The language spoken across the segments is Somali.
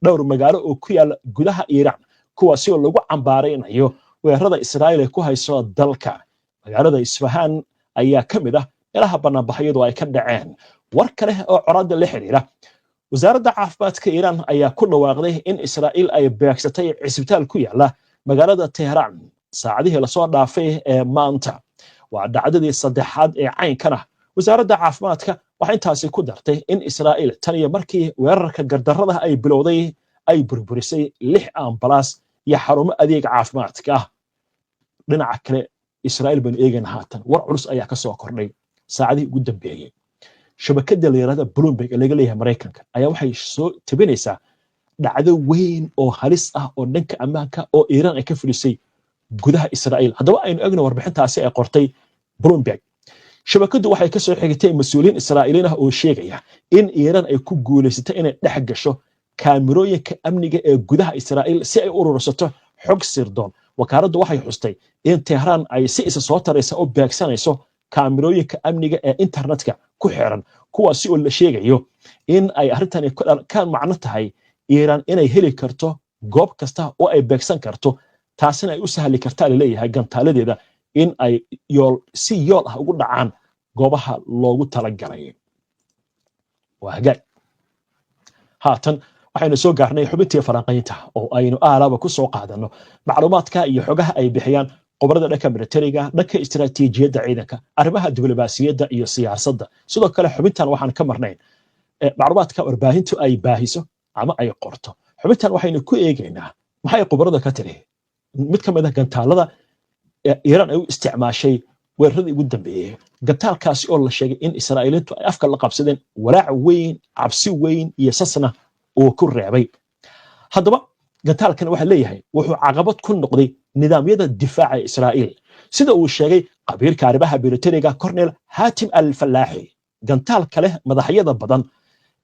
dhowr magaalo oo ku yaala gudaha Iiraan kuwaasi oo lagu cambaaraynayo weerarada Israa'iil ay ku hayso dalka magaalada Isfahan ayaa kamid ah meelaha banaanbaxyadu ay ka dhaceen war kale oo colaadda la xiriira wasaaradda caafimaadka Iiraan ayaa ku dhawaaqday in Israa'iil ay beegsatay cisbitaal ku yaala magaalada Tehran saacadihii la soo dhaafay ee maanta waa dhacdadii saddexaad ee caynkana wasaaradda caafimaadka waxay intaasi ku dartay in Israa'iil tan iyo markii weerarka gardarrada ay bilowday ay burburisay 6 ambalaas iyo xarumo adeeg caafimaadka dhinaca kale Israa'iil baan eegana haatan war culus ayaa ka soo kordhay saacadihii ugu dambeeyay shabakadda leerada Bloomberg ee laga leeyahay Mareykanka ayaa waxay soo tabinaysaa dhacdo weyn oo halis ah oo dhanka ammaanka oo Iiraan ay ka fulisay gudaha Israa'iil haddaba aynu eegno warbixintaasi ay qortay Bloomberg shabakadu waxay ka soo xigtay mas'uuliyiin Israa'iiliin ah oo sheegaya in Iiraan ay ku guuleysatay inay dhex gasho kaamirooyinka amniga ee gudaha Israa'iil si ay u urursato xog sirdoon wakaaladdu waxay xustay in Tehran ay si isa soo taraysa u beegsanayso kaamirooyinka amniga ee internetka ku xiran kuwaasi oo la sheegayo in ay arrintan ka macno tahay Iiraan inay heli karto goob kasta oo ay beegsan karto taasina ay u sahli kartaa leeyahay gantaaladeeda in ay si yool ah ugu dhacaan goobaha loogu talagalay waaga haatan waxaynu soo gaarnay xubintii falanqaynta oo aynu aalaba ku soo qaadano macluumaadka iyo xogaha ay bixiyaan qobarada dhanka militariga dhanka istiraatiijiyadda ciidanka arrimaha diblomaasiyadda iyo siyaasadda sidoo kale xubintan waxaan ka marnayn macluumaadka warbaahintu ay baahiso ama ay qorto xubintan waxaynu ku eegaynaa maxay qobarada ka tiri mid ka mid ah gantaalada Iiraan ay u isticmaashay weeraradii ugu dambeeyay gantaalkaasi oo la sheegay in Israa'iiliintu ay afka la qabsadeen walaac weyn cabsi weyn iyo sasna oo ku reebay haddaba gantaalkan waxa leeyahay wuxuu caqabad ku noqday nidaamyada difaaca Israa'iil sida uu sheegay qabiilka arrimaha militariga Colonel Hatim al-Fallahi gantaal kale madaxyada badan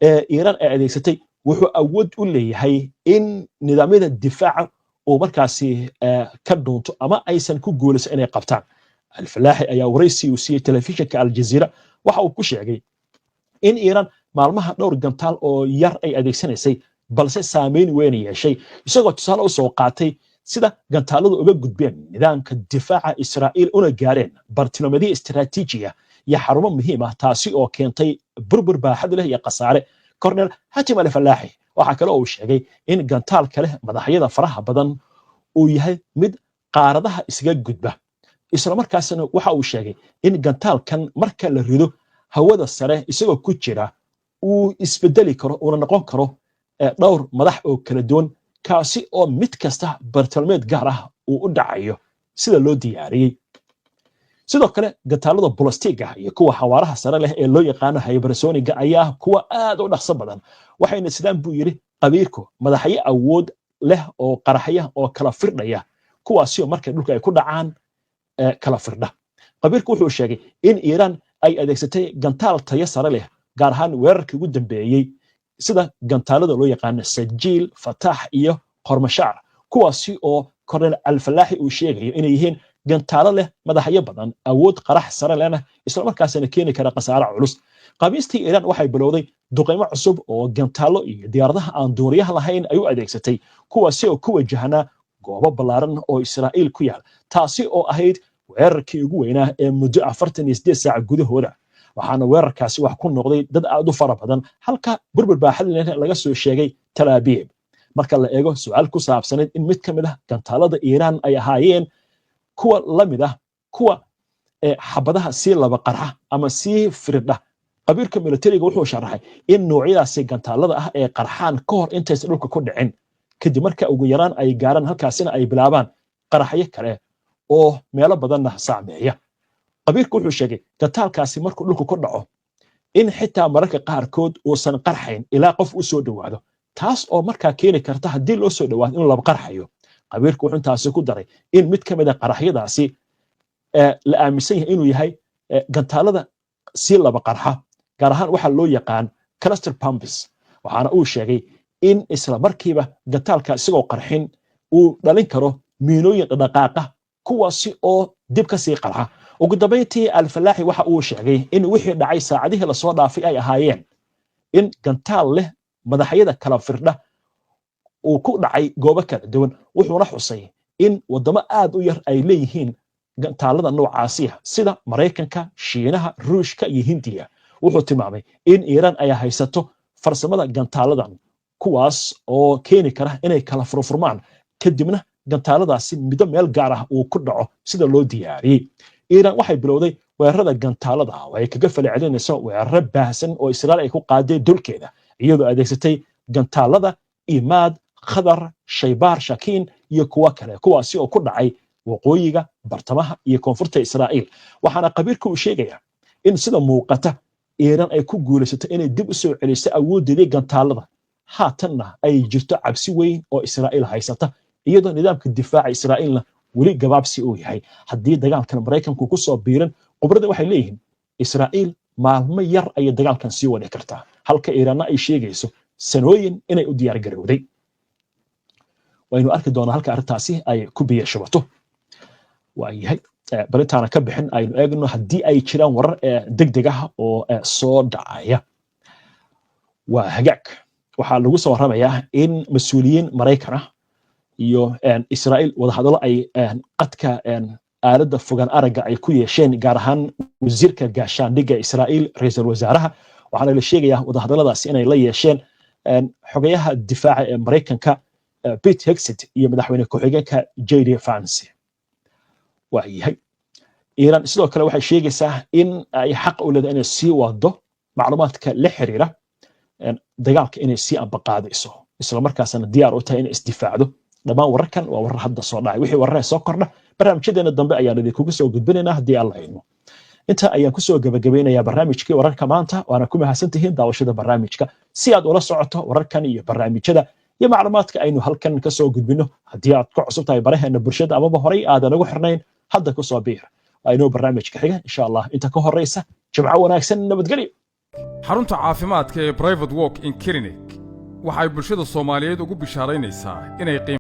ee Iiraan ay adeegsatay wuxuu awood u leeyahay in nidaamyada difaaca oo markaasi ka doonto ama aysan ku guulaysan inay qabtaan al-Fallahi ayaa waraysi u siiyay telefishinka Al Jazeera waxa uu ku sheegay in Iiraan maalmaha dhowr gantaal oo yar ay adeegsanaysay balse saameyn weyn yeeshay isagoo tusaale u soo qaatay sida gantaaladu uga gudbeen nidaamka difaaca Israa'iil una gaareen bartilmaameedyo istiraatiijiya iyo xarumo muhiim ah taasi oo keentay burbur baaxad leh iyo qasaare Colonel Hatim al-Fallahi waxa kale oo uu sheegay in gantaal kale madaxyada faraha badan uu yahay mid qaaradaha isaga gudba isla markaasna waxa uu sheegay in gantaalkan marka la rido hawada sare isagoo ku jira uu isbedeli karo oo noqon karo dhowr madax oo kala duwan kaasi oo mid kasta bartilmaameed gaar ah uu u dhacayo sida loo diyaariyay sidoo kale gantaalada balastiga iyo kuwa xawaaraha sare leh ee loo yaqaan hypersonic ayaa kuwa aad u dhaqso badan waxayna sidaan buu yiri qabiirku madaxyo awood leh oo qaraxya oo kala firdhaya kuwaasi oo markay dhulka ay ku dhacaan kala firdha qabiirku wuxuu sheegay in Iiraan ay adeegsatay gantaal tayo sare leh gaar ahaan weerarkii ugu dambeeyay sida gantaalada loo yaqaan Sajiil Fatah iyo Qormashaar kuwaasi oo Colonel al-Fallahi uu sheegay inay yihiin gantaalo leh madaxyo badan awood qarax sare leh isla markaasna keeni kara qasaare culus qabiistii Iiraan waxay bilowday duqeymo cusub oo gantaalo iyo diyaaradaha aan duuriyaha lahayn ay u adeegsatay kuwaasi oo ku wajahna goobo ballaaran oo Israa'iil ku yaal taasi oo ahayd weerarkii ugu weynaa ee muddo 48 saac gudahooda waxaana weerarkaasi wax ku noqday dad aad u fara badan halka burbur baaxad leh laga soo sheegay Tel Aviv marka la eego su'aal ku saabsan in mid ka mid ah gantaalada Iiraan ay ahaayeen kuwa lamid ah kuwa xabadaha si laba qarxa ama si firdha qabiirka militariga wuxuu sharaxay in noocyadaasi gantaalada ah ee qarxaan ka hor intaysan dhulka ku dhicin kadib marka ugu yaraan ay gaaraan halkaasina ay bilaabaan qaraxyo kale oo meelo badanna saameeya qabiirku wuxuu sheegay gantaalkaasi markuu dhulka ku dhaco in xitaa mararka qaarkood uusan qarxayn ilaa qof u soo dhawaado taas oo markaa keeni karta haddii loo soo dhawaado in laba qarxayo qabiirku wuxuu intaasi ku daray in mid ka mid ah qaraxyadaasi la aaminsan yahay inuu yahay gantaalada si laba qarxa gaar ahaan waxa loo yaqaan cluster bombs waxaana uu sheegay in isla markiiba gantaalka isagoo qarxin uu dhalin karo miinooyin dhaqaaqa kuwaasi oo dib ka sii qarxa ugu dambeyntii al-Fallahi waxa uu sheegay in wixii dhacay saacadihii la soo dhaafay ay ahaayeen in gantaal leh madaxyada kala firdha uu ku dhacay goobo kala duwan wuxuuna xusay in wadamo aad u yar ay leeyihiin gantaalada noocaasi ah sida Mareykanka, Shiinaha, Ruushka iyo Hindiya. wuxuu tilmaamay in Iiraan ay haysato farsamada gantaaladan kuwaas oo keeni kara inay kala furfurmaan kadibna gantaaladaasi midba meel gaar ah uu ku dhaco sida loo diyaariyay. Iiraan waxay bilowday weerarada gantaalada oo ay kaga falcelinayso weeraro baahsan oo Israa'iil ay ku qaaday dhulkeeda iyadoo adeegsatay gantaalada Imaad, Khadar, Shaybaar, Shakiin iyo kuwa kale kuwaasi oo ku dhacay waqooyiga, bartamaha iyo koonfurta Israa'iil. waxaana qabiirku uu sheegayaa in sida muuqata Iiraan ay ku guuleysatay inay dib u soo celiso awoodeedii gantaalada haatanna ay jirto cabsi weyn oo Israa'iil haysata iyadoo nidaamka difaaca Israa'iilna weli gabaabsi uu yahay. haddii dagaalkan Mareykanku ku soo biiran qubrada waxay leeyihiin Israa'iil maalmo yar ay dagaalkan sii wadi kartaa halka Iiraanna ay sheegayso sanooyin inay u diyaar garowday. waynu arki doonaa halka arrintaasi ay ku biyo shubato. waayahay barintaana ka bixin aynu eegno haddii ay jiraan warar degdeg ah oo soo dhacaya. waa hagaag waxaa lagu soo waramayaa in mas'uuliyiin Mareykan ah iyo Israa'iil wadahadalo ay qadka aaladda fogaan aragga ay ku yeesheen gaar ahaan wasiirka gaashaandhigga Israa'iil ra'iisul wasaaraha. waxaana la sheegayaa wadahadaladaasi inay la yeesheen xogayaha difaaca ee Mareykanka Pete Hegseth iyo madaxweyne ku-xigeenka JD Vance. waayahay Iiraan sidoo kale waxay sheegaysaa in ay xaq u leedahay inay sii wado macluumaadka la xiriira dagaalka inay sii ambaqaadayso isla markaasna diyaar u tahay inay isdifaacdo. dhammaan wararkan waa warar hadda soo dhacay wixii warar soo kordha barnaamijyadeena dambe ayaan idinkugu soo gudbinaynaa haddii alla idmo. inta ayaan ku soo gabagabeynayaa barnaamijkii wararka maanta waana ku mahadsantihiin daawashada barnaamijka. si aad ula socoto wararkan iyo barnaamijyada iyo macluumaadka aynu halkan ka soo gudbino haddii aad ku cusub tahay baraheena bulshada amaba horay aadan ugu xirnayn hadda ku soo biir. aynu barnaamijka xiga insha Allah inta ka horeysa jimco wanaagsan nabadgelyo. xarunta caafimaadka ee Private Walk in Clinic waxay bulshada Soomaaliyeed ugu bishaaraynaysaa inay